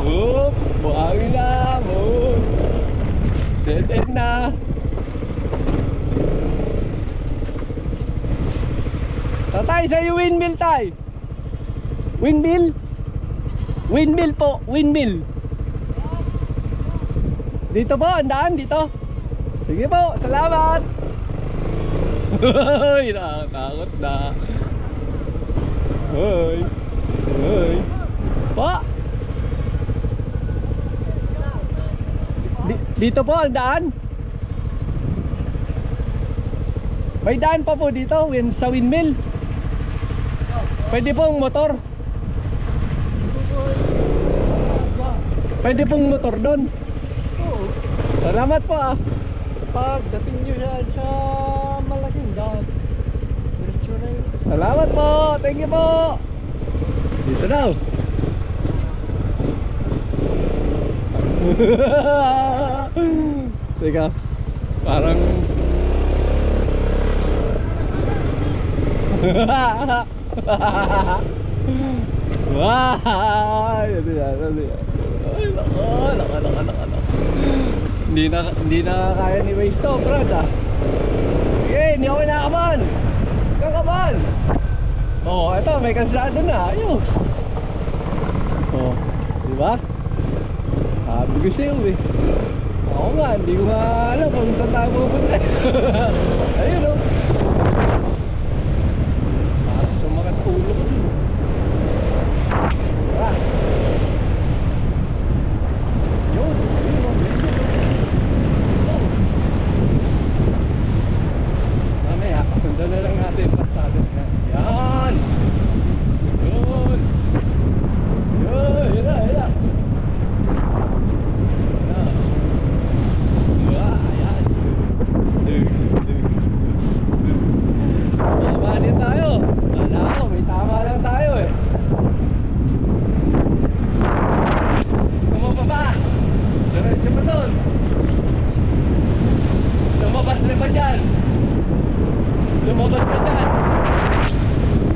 Oop, buhangin na. Oop. Dead end na. Tatay, sa'yo windmill tay. Windmill? Windmill po, windmill. Dito po, andaan dito. Sige po, salamat. Hoy, nakatakot na. Hoy. Hoy. Po. Dito po ang daan. May daan pa po dito sa windmill. Pwede pong motor. Pwede pong motor doon. Salamat po ah. Pagdating nyo sa malaking daan, diretso na yun. Salamat po. Thank you po. Dito daw. Teka, parang wah, ano yan, ano yan. Ay, laka. Hindi na kaya ni Waze to, Brad ah. Sige, hindi ako kinakabahan. Kakabahan. Oh, eto, may kalsada na, ayos. Oh, diba? Sabi ko sa'yo eh. Ako nga, hindi ko nga alam kung saan tayo pupunta. Ayun oh. Para sumakat ulo ko dun. Tara. Yun, mamaya, sundan na lang natin yung pasada niya. Yan. Yun. Yun, yun na. Mamanin tayo. Wala ako, may tama lang tayo eh. Tumababa. Diretso mo doon. Lumabas na ba dyan? Lumabas na dyan.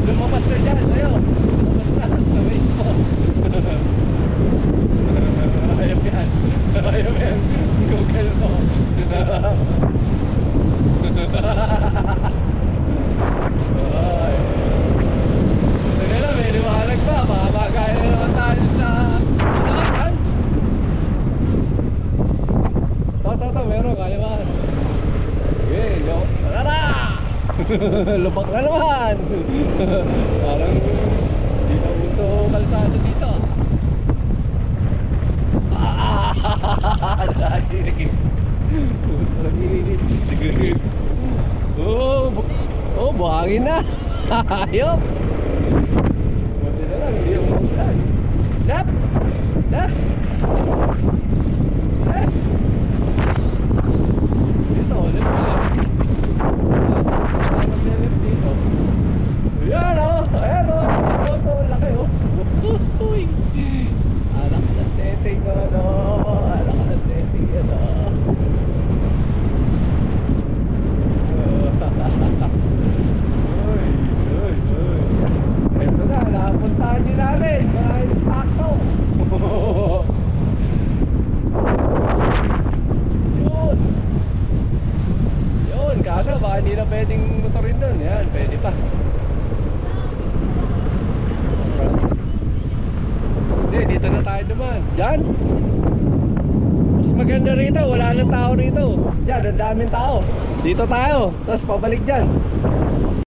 Lumabas na dyan. Ayaw. Lumabas na. Sa waist mo. Ayaw yan. Ayaw yan. Google mo. Ay. Sige lang, may liwanag pa. Makabagay na naman tayo sa kanakan. Ito, meron kaliwan. Sige, yo. Tara! Lupak na naman. Parang hindi na uso kalsada dito. Oh, buhangin na. Ayop. Buti na lang, hindi yung maulan. Left. Dito, left. Dito. Ayan o. Ito, laki o. Uy. Alak na setting ko no. Ito na, nakapuntahan din natin. Mga impacto. Yun, kaso baka hindi na pwedeng motorin doon. Yan, pwede pa. Hindi, dito na tayo naman. Diyan. Mas maganda rito, wala nang tao rito. Diyan, ang daming tao. Dito tayo, tapos pabalik dyan.